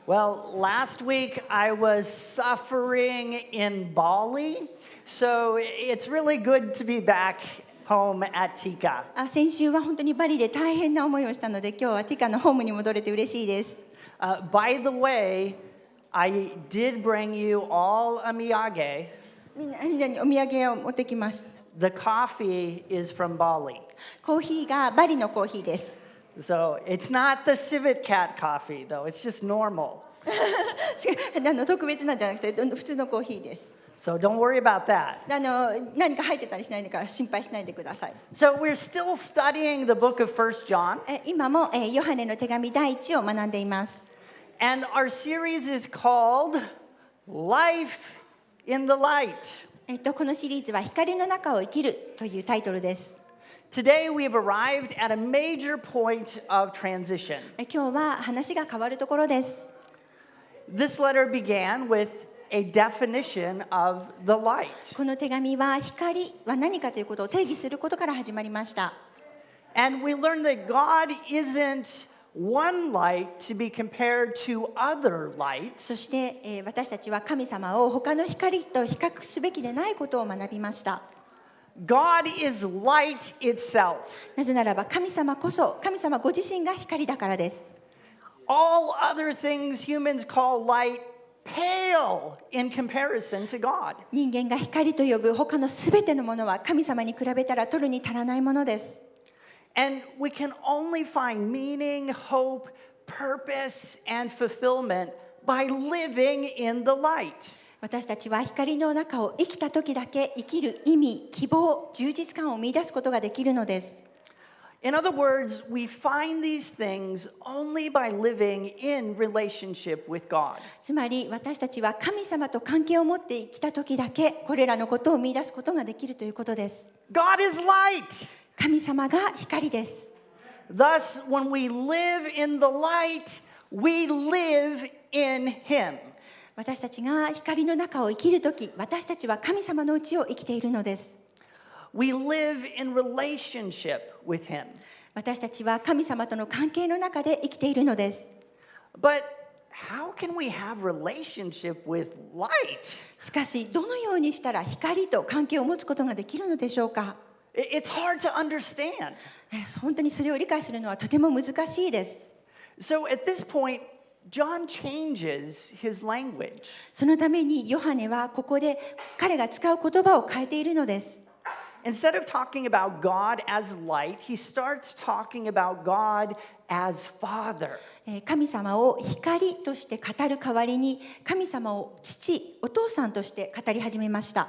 Well, last week I was suffering in Bali, so it's really good to be back home at Tika. 先週は本当にバリで大変な思いをしたので、今日はティカのホームに戻れて嬉しいです。By the way, I did bring you all a miyage. みんなにお土産を持ってきました。The coffee is from Bali. コーヒーがバリのコーヒーです。So it's not the Civet Cat coffee, though. It's just normal. 特別なんじゃなくて普通のコーヒーです。So don't worry about that. 何か入ってたりしないから心配しないでください。So we're still studying the book of 1 John. 今もヨハネの手紙第1を学んでいます。And our series is called Life in the Light. このシリーズは光の中を生きるというタイトルです。Today we have arrived at a major point of transition. 今日は話が変わるところです。This letter began with a definition of the light. この手紙は光は何かということを定義することから始まりました。And we learned that God isn't one light to be compared to other lights. そして、私たちは神様を他の光と比較すべきでないことを学びました。God is light itself. なぜならば神様こそ神様ご自身が光だからです。All other things humans call light pale in comparison to God. 人間が光と呼ぶ他のすべてのものは神様に比べたら取るに足らないものです。And we can only find meaning, hope, purpose, and fulfillment by living in the light. 私たちは光の中を生きた時だけ生きる意味、希望、充実感を見出すことができるのです。In other words, we find these things only by living in relationship with God. つまり私たちは神様と関係を持って生きた時だけこれらのことを見出すことができるということです。God is light. 神様が光です。Thus, when we live in the light, we live in Him. 私たちが光の中を生きるとき、私たちは神様のうちを生きているのです。We live in relationship with Him. 私たちは神様との関係の中で生きているのです。But how can we have relationship with light? しかし、どのようにしたら光と関係を持つことができるのでしょうか。It's hard to understand. 本当にそれを理解するのはとても難しいです。So at this point, John changes his language. そのためにヨハネはここで彼が使う言葉を変えているのです。Instead of talking about God as light, he starts talking about God as Father. 神様を光として語る代わりに神様を父、お父さんとして語り始めました。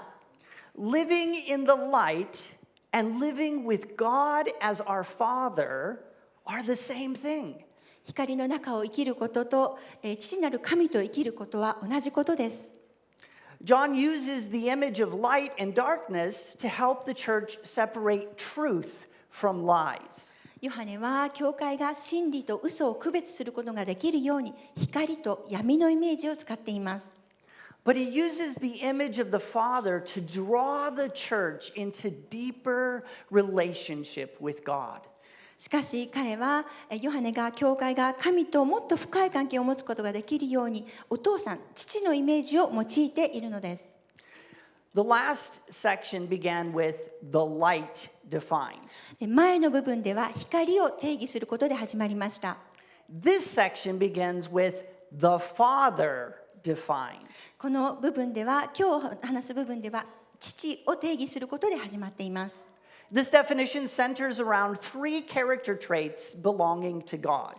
Living in the light and living with God as our Father are the same thing. 光の中を生きることと、父なる神と生きることは同じことです。John uses the image of light and darkness to help the church separate truth from lies. ヨハネは教会が真理と嘘を区別することができるように光と闇のイメージを使っています。But he uses the image of the Father to draw the church into deeper relationship with God. しかし彼はヨハネが教会が神ともっと深い関係を持つことができるようにお父さん、父のイメージを用いているのです。The last section began with the light defined. 前の部分では光を定義することで始まりました。This section begins with the Father defined. この部分では今日話す部分では父を定義することで始まっています。This definition centers around three character traits belonging to God.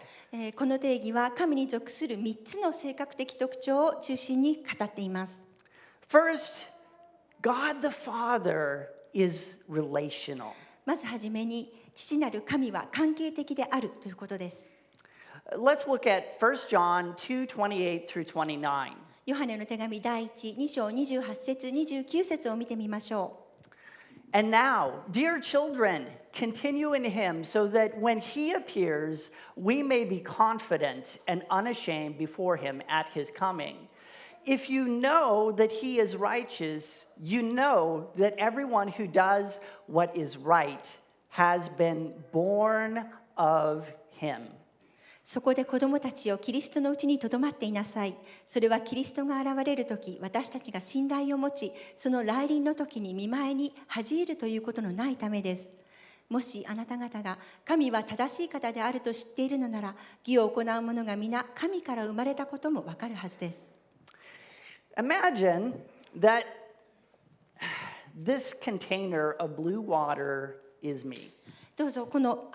この定義は神に属する3つの性格的特徴を中心に語っています。First, God the Father is relational. まずはじめに父なる神は関係的であるということです。Let's look at 1 John 2:28 through 29. ヨハネの手紙第2章28節29節を見てみましょう。And now, dear children, continue in him so that when he appears, we may be confident and unashamed before him at his coming. If you know that he is righteous, you know that everyone who does what is right has been born of him. そこで子供たちをキリストのうちにとどまっていなさい。それはキリストが現れるとき、私たちが信頼を持ち、その来臨のときに見舞いに恥じ入るということのないためです。もしあなた方が神は正しい方であると知っているのなら、義を行う者が皆神から生まれたこともわかるはずです。Imagine that this container of blue water is me. どうぞこの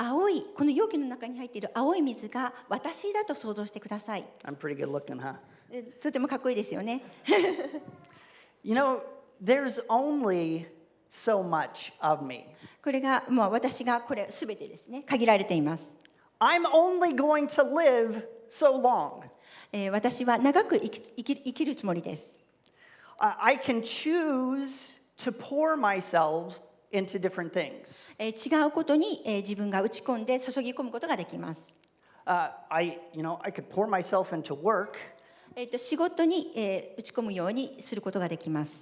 容器の中に入っている青い水が私だと想像してください。I'm pretty good looking, huh? とてもかっこいいですよね。You know, there's only so much of me. これがもう私がこれすべてですね、限られています。I'm only going to live so long. 私は長く生きるつもりです。I can choose to pour myself into different things. 違うことに自分が打ち込んで注ぎ込むことができます。I could pour myself into work. 仕事に打ち込むようにすることができます。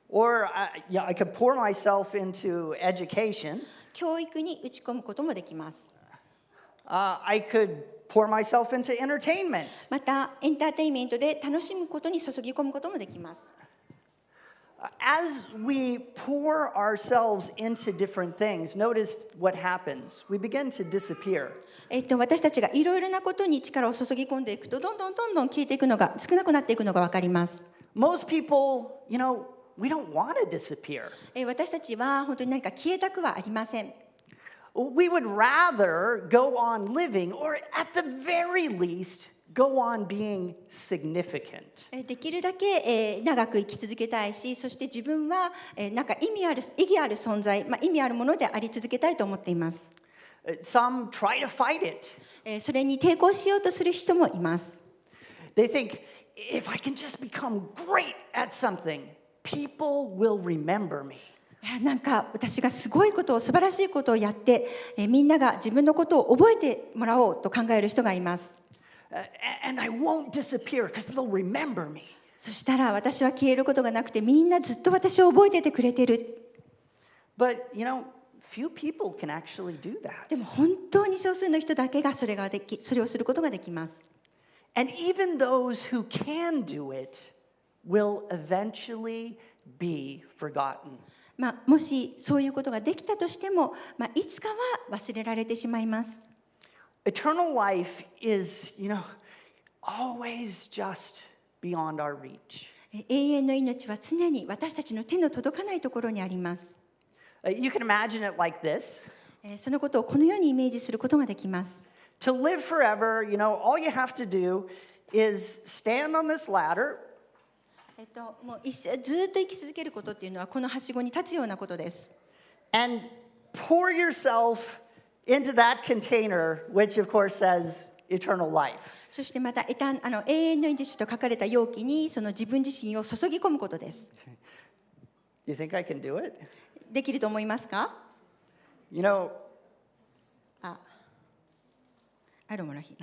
Or I could pour myself into education. 教育に打ち込むこともできます。I could pour myself into entertainment. またエンターテインメントで楽しむことに注ぎ込むこともできます。As we pour ourselves into different things, notice what happens. We begin to disappear. 私たちがいろいろなことに力を注ぎ込んでいくと、どんどん消えていくのが、少なくなっていくのがわかります。Most people, we don't want to disappear. 私たちは本当に何か消えたくはありません。We would rather go on living, or at the very least, go on being significant. できるだけ長く生き続けたいし、そして自分はなんか意義ある存在、意味あるものであり続けたいと思っています。Some try to fight it. それに抵抗しようとする人もいます。They think, if I can just become great at something, people will remember me. なんか私がすごいことを、素晴らしいことをやって、みんなが自分のことを覚えてもらおうと考える人がいます。And I won't disappear because they'll remember me. そしたら私は消えることがなくて、みんなずっと私を覚えててくれてる。But, few people can actually do that. でも本当に少数の人だけがそれをすることができます。And even those who can do it will eventually be forgotten. もしそういうことができたとしても、いつかは忘れられてしまいます。Eternal life is, always just beyond our reach. 永遠の命は常に私たちの手の届かないところにあります。You can imagine it like this. そのことをこのようにイメージすることができます。To live forever, all you have to do is stand on this ladder. もうずっと生き続けることっていうのはこのはしごに立つようなことです。And pour yourself into that container, which of course says eternal life. そしてまた永遠の命と書かれた容器にその自分自身を注ぎ込むことです。You think I can do it? できると思いますか？I don't want to hear.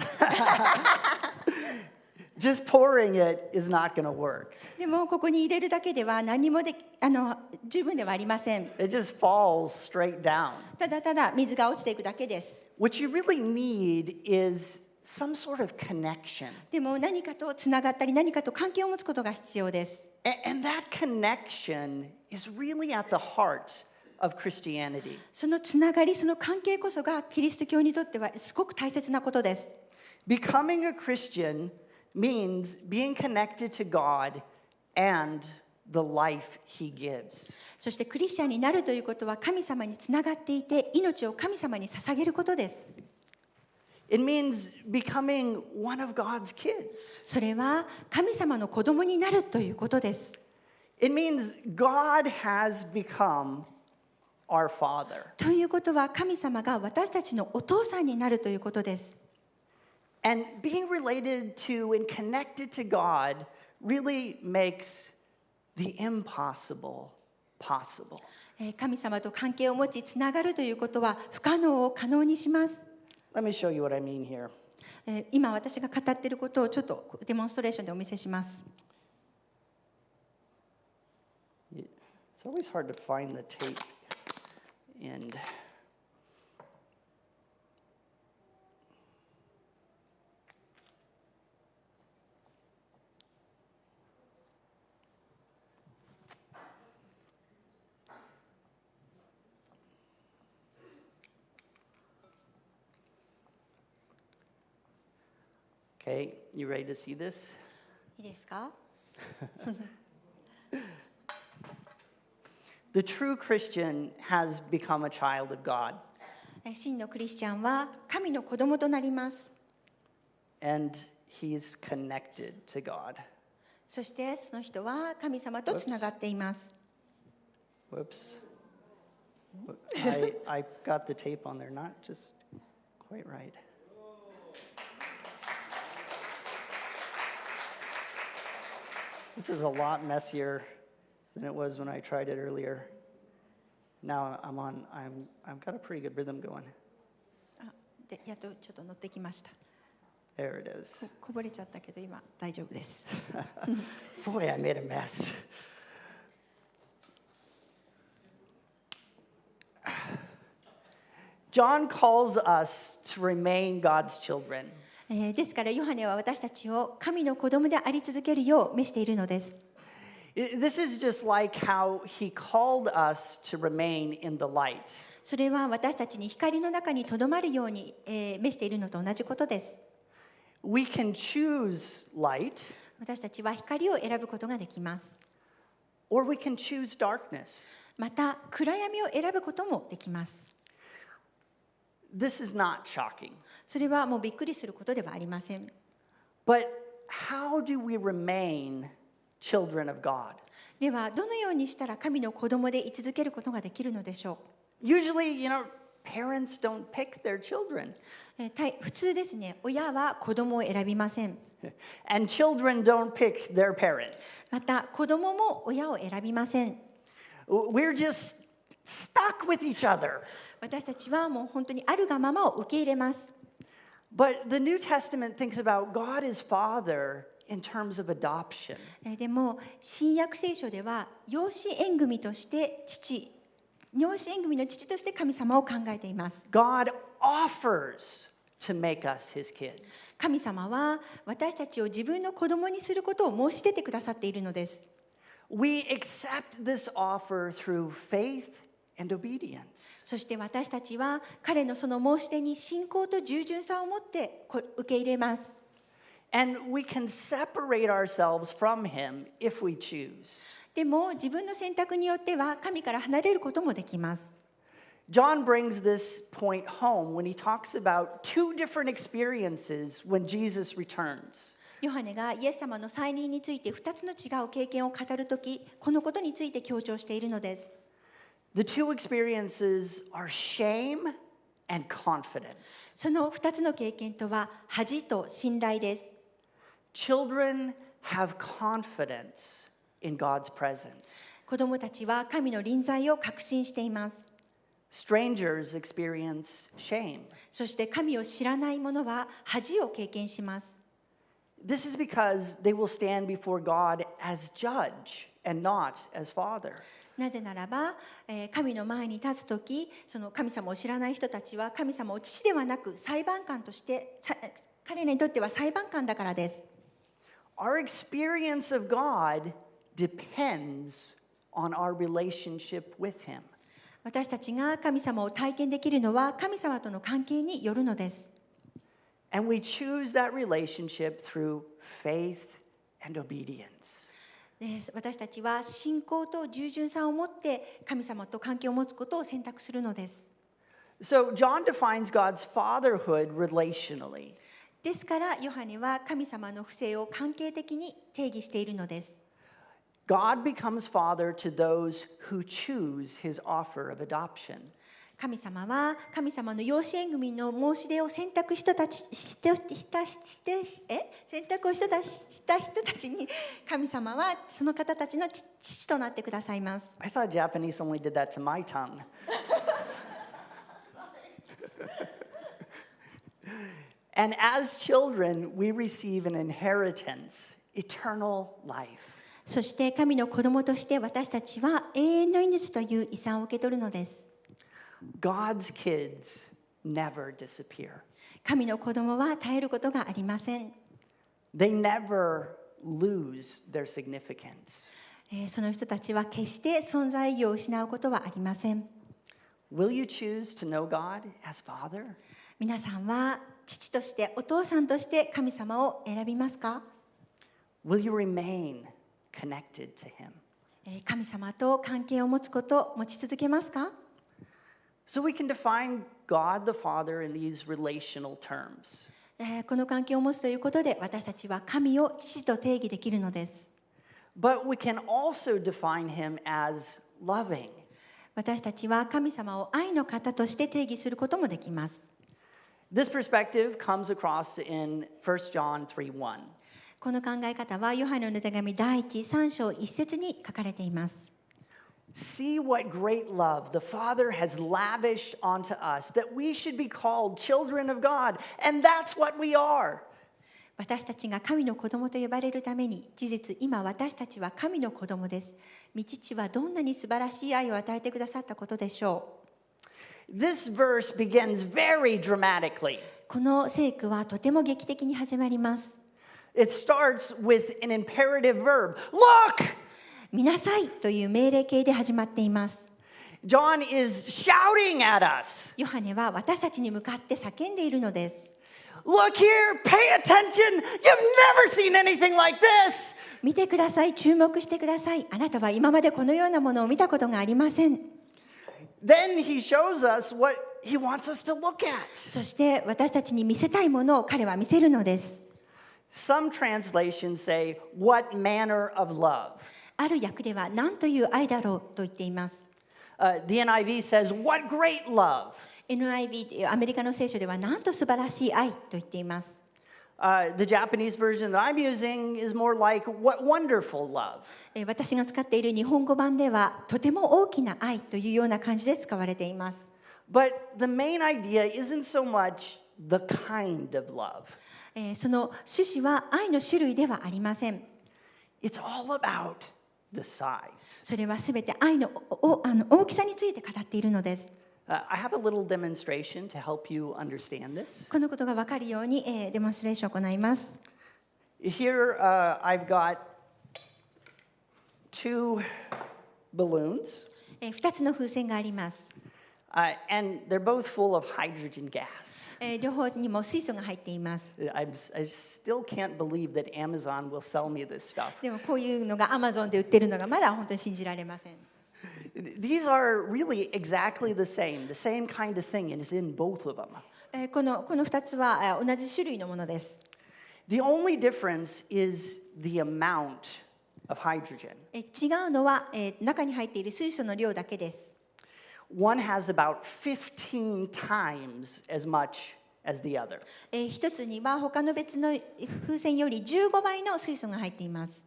Just pouring it is not going to work. でもここに入れるだけでは何も十分ではありません。It just falls straight down. ただただ水が落ちていくだけです。What you really need is some sort of connection. でも何かとつながったり何かと関係を持つことが必要です。And that connection is really at the heart of Christianity. そのつながり、その関係こそがキリスト教にとってはすごく大切なことです。Becoming a Christian means being connected to God and the life He gives. そしてクリスチャンになるということは神様につながっていて、命を神様に捧げることです。It means becoming one of God's kids. それは神様の子供になるということです。It means God has become our Father. ということは神様が私たちのお父さんになるということです。And being related to and connected to God really makes the impossible possible. 神様と関係を持ちつながるということは不可能を可能にします。Let me show you what I mean here. 今私が語っていることをちょっとデモンストレーションでお見せします。It's always hard to find the tape and Okay, you ready to see this? いいですか？ The true Christian has become a child of God, 真のクリスチャンは神の子供となります。 and he's connected to God. そしてその人は神様とつながっています。 Whoops. I got the tape on there, not just quite right. This is a lot messier than it was when I tried it earlier. Now I've got a pretty good rhythm going. でやっとちょっと乗ってきました。 There it is. こぼれちゃったけど今大丈夫です。 Boy, I made a mess. John calls us to remain God's children. ですからヨハネは私たちを神の子供であり続けるよう召しているのです。 This is just like how he called us to remain in the light. それは私たちに光の中にとどまるように、召しているのと同じことです。 We can choose light, 私たちは光を選ぶことができます。 or we can choose darkness. また暗闇を選ぶこともできます。 This is not shocking. それはもうびっくりすることではありません。 But how do we remain children of God? ではどのようにしたら神の子供で居続けることができるのでしょ Usually, parents don't pick their children. う。普通ですね、親は子供を選びません。 And children don't pick their parents. また子供も親を選びません。 We're just stuck with each other. 私たちはもう本当にあるがままを受け入れます。 But the New Testament thinks about God as Father in terms of adoption. でも新約聖書では養子縁組として養子縁組の父として神様を考えています。 God offers to make us his kids. 神様は私たちを自分の子供にすることを申し出てくださっているのです。 We accept this offer through faith and obedience. そして私たちは彼のその申し出に信仰と従順さを持って受け入れます。 And we can separate ourselves from him if we choose. でも自分の選択によっては神から離れることもできます。 John brings this point home when he talks about two different experiences when Jesus returns. ヨハネがイエス様の再臨について2つの違う経験を語るとき、このことについて強調しているのです。 The two experiences are shame and confidence. その2つの経験とは恥と信頼です。 Children have confidence in God's presence. 子供たちは神の臨在を確信しています。 Strangers experience shame. そして神を知らない者は恥を経験します。 This is because they will stand before God as judge and not as father. なぜならば、神の前に立つとき、その神様を知らない人たちは神様を父ではなく裁判官として、彼らにとっては裁判官だからです。 Our experience of God depends on our relationship with him. 私たちが神様を体験できるのは神様との関係によるのです。 And we choose that relationship through faith and obedience. 私たちは信仰と従順さを持って神様と関係を持つことを選択するのです。 So John defines God's fatherhood relationally. ですからヨハネは神様の不正を関係的に定義しているのです。 God becomes father to those who choose his offer of adoption. 神様は神様の養子縁組の申し出を選択した人たちに神様はその方たちの父となってくださいます。 I thought Japanese only did that to my tongue. And as children, we receive an inheritance, eternal life. そして神の子供として私たちは永遠の命という遺産を受け取るのです。 God's kids never disappear. 神の子供は絶えることがありません。 They never lose their significance. その人たちは決して存在意義を失うことはありません。 Will you choose to know God as Father? 皆さんは父としてお父さんとして神様を選びますか？ Will you remain connected to him? 神様と関係を持つことを持ち続けますか？ So we can define God the Father in these relational terms. この関係を持つということで私たちは神を父と定義できるのです。 But we can also define him as loving. 私たちは神様を愛の方として定義することもできます。 This perspective comes across in 1 John 3:1. この考え方はヨハネの手紙第3章1節に書かれています。 See what great love the Father has lavished onto us, that we should be called children of God, and that's what we are. 私たちが神の子供と呼ばれるために、事実今私たちは神の子供です。御父はどんなに素晴らしい愛を与えてくださったことでしょう。 This verse begins very dramatically. この聖句はとても劇的に始まります。 It starts with an imperative verb. Look! 見なさいという命令形で始まっています。 John is shouting at us. ヨハネは私たちに向かって叫んでいるのです。 Look here, pay attention. You've never seen anything like this. 見てください、注目してください。あなたは今までこのようなものを見たことがありません。 Then he shows us what he wants us to look at. そして私たちに見せたいものを彼は見せるのです。 Some translations say, what manner of love? ある訳では何という愛だろうと言っています。 The NIV says, what great love? NIV、アメリカの聖書ではなんと素晴らしい愛と言っています。The Japanese version that I'm using is more like, what wonderful love? 私が使っている日本語版ではとても大きな愛というような感じで使われています。 But the main idea isn't so much the kind of love. その趣旨は愛の種類ではありません。 It's all about the size. それはすべて愛の大きさについて語っているのです。 I have a little demonstration to help you understand this. このことが分かるように、デモンストレーションを行います。 Here I've got two balloons, 2つの風船があります。 and they're both full of hydrogen gas. 両方にも水素が入っています。 I still can't believe that Amazon will sell me this stuff. でもこういうのが Amazon で売ってるのがまだ本当に信じられません。 These are really exactly the same kind of thing is in both of them. この2つは同じ種類のものです。 The only difference is the amount of hydrogen. 違うのは中に入っている水素の量だけです。 One has about 15 times as much as the other. 一つには他の別の風船より15倍の水素が入っています。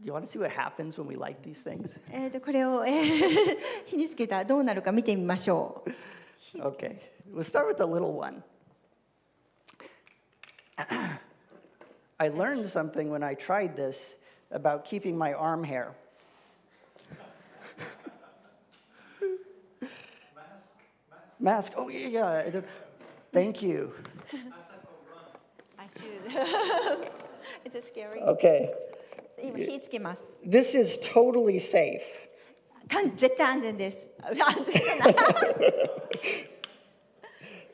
Do you want to see what happens when we light these things? これを火につけたらどうなるか見てみましょう。 Okay, we'll start with the little one. I learned something when I tried this about keeping my arm hair. Mask. Oh, yeah. Thank you. I should. It's scary. Okay. 今火つけます。 This is totally safe. 絶対安全です。安全じゃない。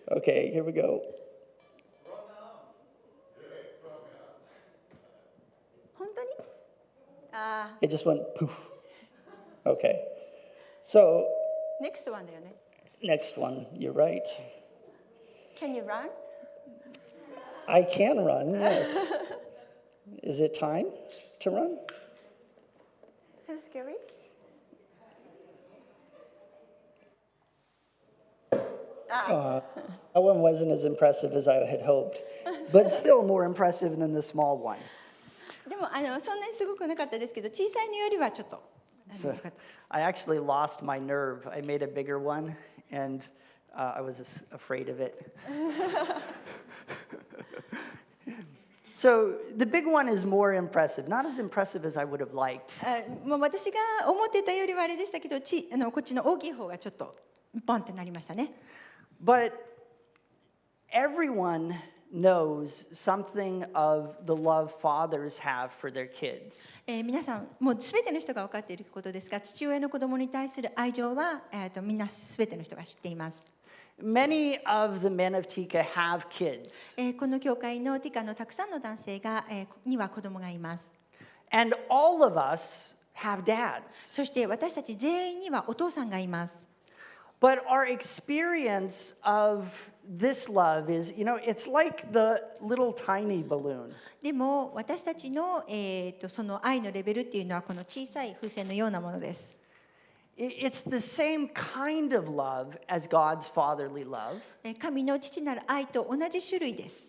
Okay, here we go. 本当に？ああ。 It just went poof. Okay. So, Next one だよね。next one, you're right. Can you run? I can run, yes. Is it time to run? Is it scary? That one wasn't as impressive as I had hoped, but still more impressive than the small one. でもそんなにすごくなかったですけど、小さいのよりはちょっと良 So かったです。 I actually lost my nerve. I made a bigger one, and I was afraid of it. So the big one is more impressive, not as impressive as I would have liked. もう私が思ってたよりはあれでしたけど、こっちの大きい方がちょっとポンってなりましたね。But everyone knows something of the love fathers have for their kids. 皆さん、もうすべての人が分かっていることですが、父親の子供に対する愛情は、みんなすべての人が知っています。Many of the men of Tika have kids. この教会のティカのたくさんの男性には子供がいます。And all of us have dads. そして私たち全員にはお父さんがいます。But our experience of this love is, it's like the little tiny balloon. でも私たちの、その愛のレベルっていうのはこの小さい風船のようなものです。It's the same kind of love as God's fatherly love. 神の父なる愛と同じ種類です。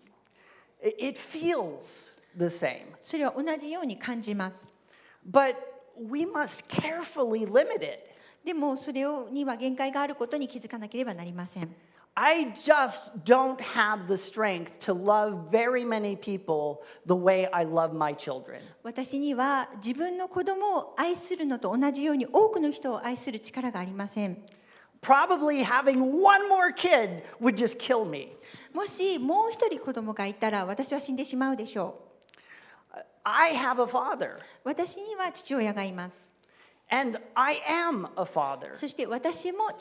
It feels the same. それは同じように感じます。But we must carefully limit it. でもそれには限界があることに気づかなければなりません。I just don't have the strength to love very many people the way I love my children. 私には自分の子供を愛するのと同じように多くの人を愛する力がありません。Probably having one more kid would just kill me. もしもう一人子供がいたら私は死んでしまうでしょう。I have a father. 私には父親がいます。And I am a father. そして私は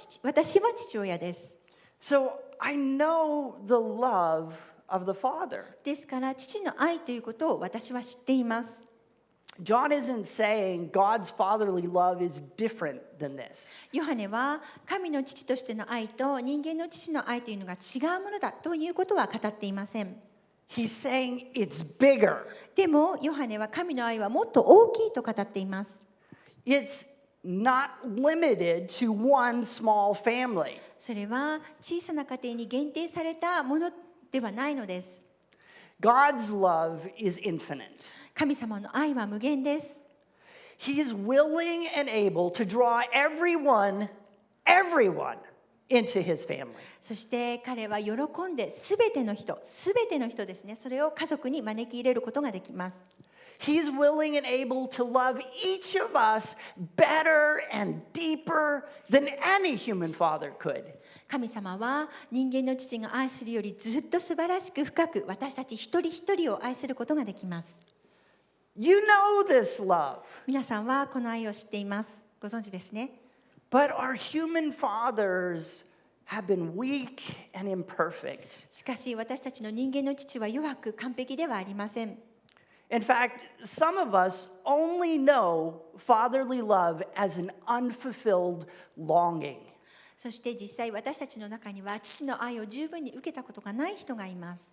父親です。So I know the love of the Father. ですから父の愛ということを私は知っています。John isn't saying God's fatherly love is different than this. ヨハネは神の父としての愛と人間の父の愛というのが違うものだということは語っていません。He's saying it's bigger. でもヨハネは神の愛はもっと大きいと語っています。It's not limited to one small family. それは小さな家庭に限定されたものではないのです。God's love is infinite. 神様の愛は無限です。He is willing and able to draw everyone into his family. そして彼は喜んですべての人ですね、それを家族に招き入れることができます。He's willing and able to love each of us better and deeper than any human father could. 神様は人間の父が愛するよりずっと素晴らしく深く私たち一人一人を愛することができます。You know this love. 皆さんはこの愛を知っています。ご存知ですね。But our human fathers have been weak and imperfect. しかし私たちの人間の父は弱く完璧ではありません。In fact, some of us only know fatherly love as an unfulfilled longing. そして実際私たちの中には父の愛を十分に受けたことがない人がいます。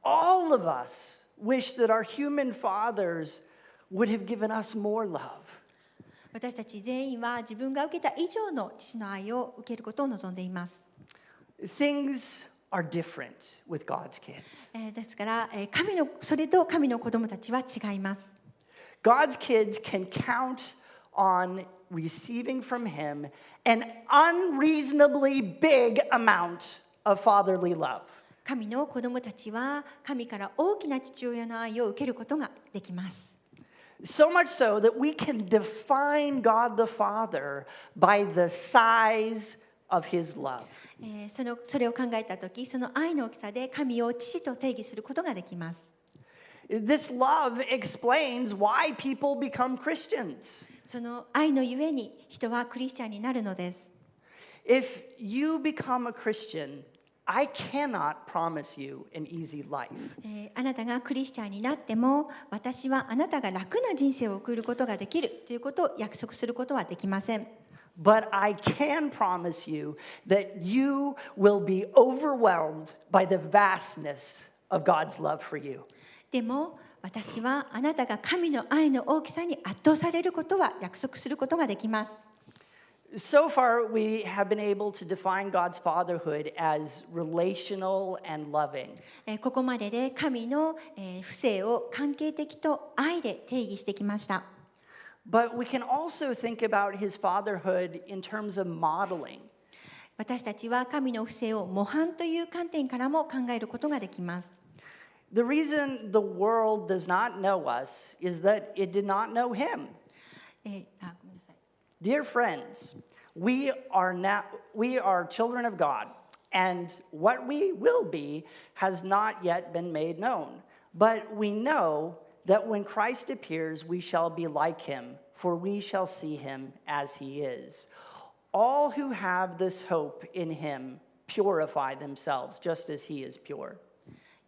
All of us wish that our human fathers would have given us more love. 私たち全員は自分が受けた以上の父の愛を受けることを望んでいます。Things are different with God's kids. ですからそれと神の子供たちは違います。God's kids can count on receiving from Him an unreasonably big amount of fatherly love. 神の子供たちは神から大きな父親の愛を受けることができます。So much so that we can define God the Father by the size of His love. それを考えたとき、その愛の大きさで神を父と定義することができます。This love explains why people become Christians. その愛のゆえに人はクリスチャンになるのです。If you become a Christian, I cannot promise you an easy life. あなたがクリスチャンになっても、私はあなたが楽な人生を送ることができるということを約束することはできません。But I can promise you that you will be overwhelmed by the vastness of God's love for you. でも私はあなたが神の愛の大きさに圧倒されることは約束することができます。So far, we have been able to define God's fatherhood as relational and loving. ここまでで神の父性を関係的と愛で定義してきました。But we can also think about his fatherhood in terms of modeling. 私たちは神の父性を模範という観点からも考えることができます。The reason the world does not know us is that it did not know him. ごめんなさい。Dear friends, we are children of God, and what we will be has not yet been made known. But we know that when Christ appears, we shall be like him, for we shall see him as he is. All who have this hope in him purify themselves, just as he is pure.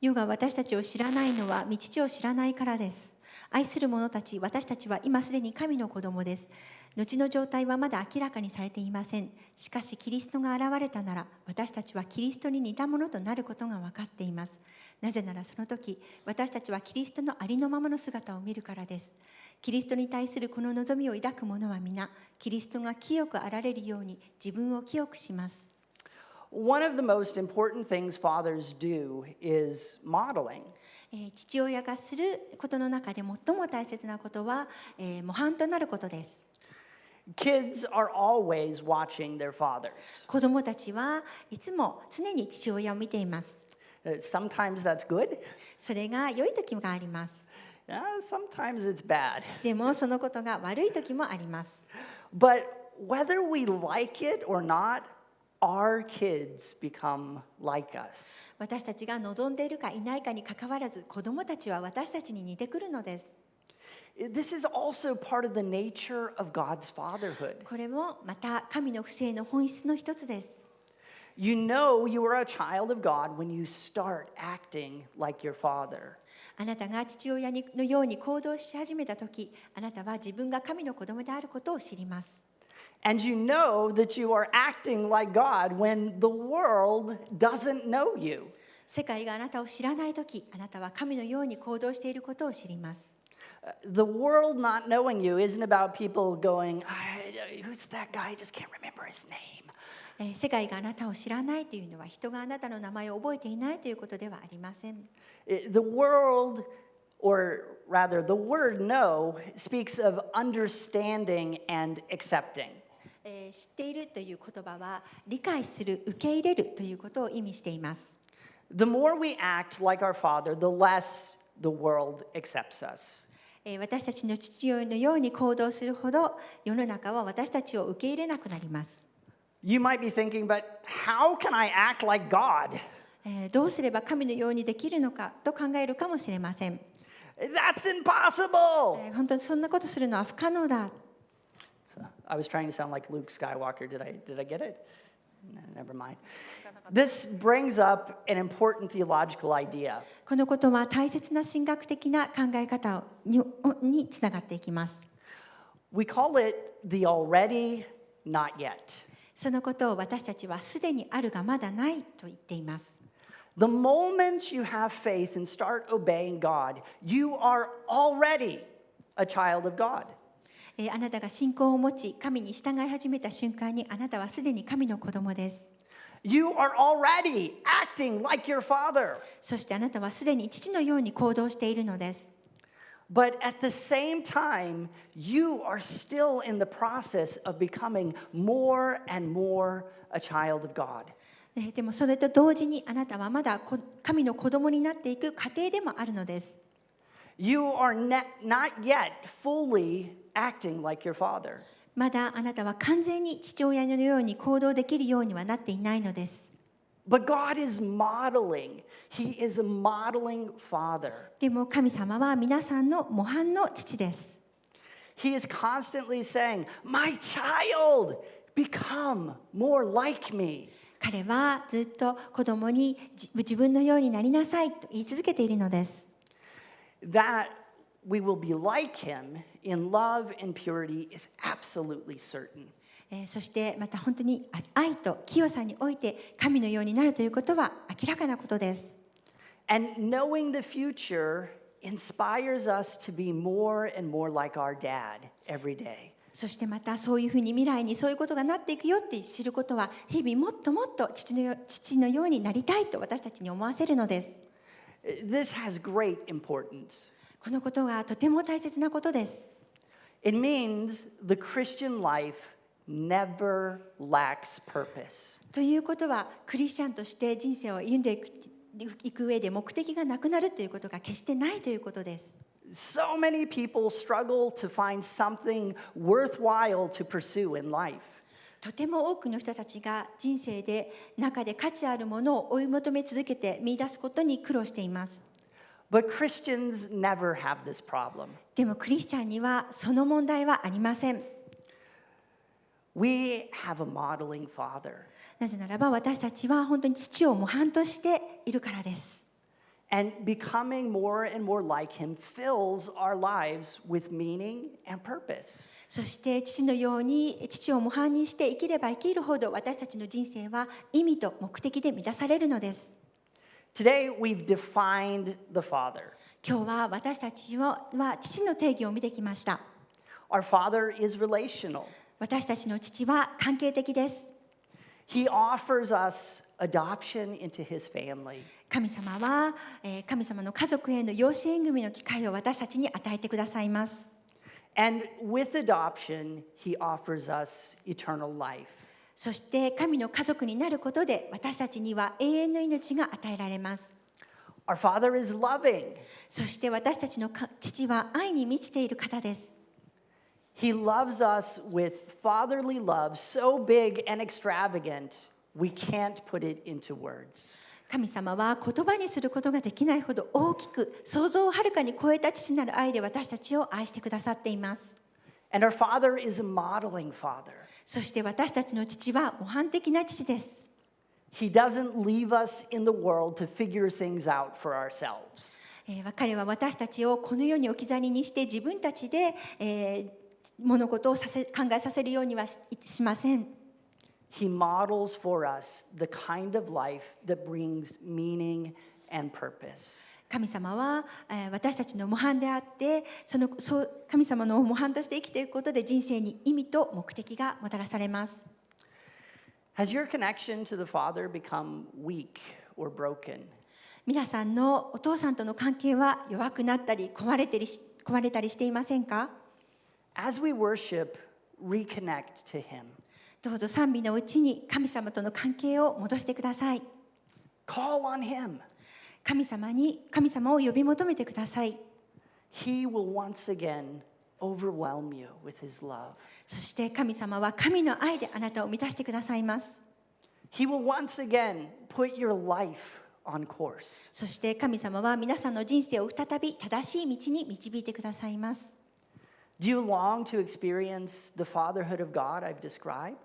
世が私たちを知らないのは、父を知らないからです。愛する者たち、私たちは今すでに神の子供です。後の状態はまだ明らかにされていません。しかしキリストが現れたなら、私たちはキリストに似たものとなることが分かっています。なぜならその時、私たちはキリストのありのままの姿を見るからです。キリストに対するこの望みを抱く者は皆、キリストが清くあられるように自分を清くします。One of the most important things fathers do is modeling. 父親がすることの中で最も大切なことは、模範となることです。Kids are always watching their fathers. 子供たちはいつも常に父親を見ています。Sometimes that's good. それが良い時があります。Sometimes it's bad. でもそのことが悪い時もあります。But whether we like it or not, our kids become like us. 私たちが望んでいるかいないかにかかわらず、子供たちは私たちに似てくるのです。This is also part of the nature of God's fatherhood. これもまた神の不正の本質の一つです。You know you are a child of God when you start acting like your father. あなたが父親のように行動し始めたとき、あなたは自分が神の子供であることを知ります。And you know that you are acting like God when the world doesn't know you. 世界があなたを知らないとき、あなたは神のように行動していることを知ります。The world not knowing you isn't about people going, who's that guy? I just can't remember his name. 世界があなたを知らないというのは、人があなたの名前を覚えていないということではありません。The world, or rather the word know, speaks of understanding and accepting. 知っているという言葉は、理解する、受け入れるということを意味しています。The more we act like our father, the less the world accepts us. 私たちの父親のように行動するほど、世の中は私たちを受け入れなくなります。You might be thinking, but how can I act like God? どうすれば神のようにできるのかと考えるかもしれません。That's impossible! 本当にそんなことするのは不可能だ。So, I was trying to sound like Luke Skywalker. Did I get it? Never mind. This brings up an important theological idea. このことは大切な神学的な考え方につながっていきます。We call it the already, not yet. そのことを私たちはすでにあるがまだないと言っています。The moment you have faith and start obeying God, you are already a child of God. あなたが信仰を持ち、神に従い始めた瞬間に、あなたはすでに神の子供です。You are already acting like your father. そしてあなたはすでに父のように行動しているのです。But at the same time, you are still in the process of becoming more and more a child of God. でもそれと同時に、あなたはまだ神の子供になっていく過程でもあるのです。You are not yet fully acting like your father. まだあなたは完全に父親のように行動できるようにはなっていないのです。But God is modeling. He is a modeling father. でも神様は皆さんの模範の父です。He is constantly saying, "My child, become more like me." 彼はずっと子供に自分のようになりなさいと言い続けているのです。That we will be like him in love and purity is absolutely certain. そしてまた本当に愛と清さにおいて神のようになるということは明らかなことです。And knowing the future inspires us to be more and more like our dad every day. そしてまたそういうふうに未来にそういうことがなっていくよって知ることは、日々もっともっと父のようになりたいと私たちに思わせるのです。This has great importance. このことがとても大切なことです。It means the Christian life never lacks purpose. ということは、クリスチャンとして人生を歩んでいく上で目的がなくなるということが決してないということです。So many people struggle to find something worthwhile to pursue in life. とても多くの人たちが人生で中で価値あるものを追い求め続けて見出すことに苦労しています。But Christians never have this problem. でもクリスチャンにはその問題はありません。We have a modeling father. なぜならば私たちは本当に父を模範としているからです。And becoming more and more like him fills our lives with meaning and purpose. そして父のように父を模範にして生きれば生きるほど私たちの人生は意味と目的で満たされるのです。Today we've defined the Father. 今日は私たちは父の定義を見てきました。Our Father is relational. 私たちの父は関係的です。He offers us adoption into his family. 神様は神様の家族への養子縁組の機会を私たちに与えてくださいます。And with adoption, he offers us eternal life. そして神の家族になることで私たちには永遠の命が与えられます。Our Father is loving. そして私たちの父は愛に満ちている方です。He loves us with fatherly love so big and extravagant, we can't put it into words. 神様は言葉にすることができないほど大きく、想像をはるかに超えた父なる愛で私たちを愛してくださっています。And our Father is a modeling father. そして私たちの父は模範的な父です。He doesn't leave us in the world to figure things out for ourselves. 彼は私たちをこの世に置き去りにして自分たちで、物事を考えさせるようには しません。He models for us the kind of life that brings meaning and purpose. 神様は私たちの模範であって神様の模範として生きていくことで人生に意味と目的がもたらされます。Has your connection to the Father become weak or broken? 皆さんのお父さんとの関係は弱くなったり壊れたりしていませんか？ As we worship, reconnect to Him. どうぞ賛美のうちに神様との関係を戻してください。Call on Him. 神様を呼び求めてください。He will once again overwhelm you with His love. そして神様は神の愛であなたを満たしてくださいます。He will once again put your life on course. そして神様は皆さんの人生を再び正しい道に導いてくださいます。Do you long to experience the fatherhood of God I've described?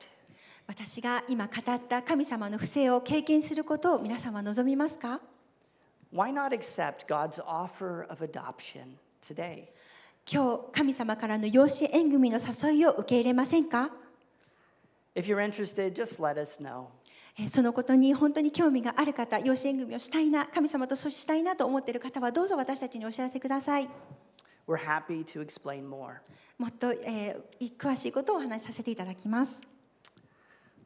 私が今語った神様の不正を経験することを皆さんは望みますか？ Why not accept God's offer of adoption today? 今日神様からの養子縁組の誘いを受け入れませんか？ If you're interested, just let us know. そのことに本当に興味がある方、養子縁組をしたいな、神様とそうしたいなと思っている方はどうぞ私たちにお知らせください。We're happy to explain more. もっと、詳しいことをお話しさせていただきます。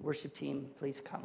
Worship team, please come.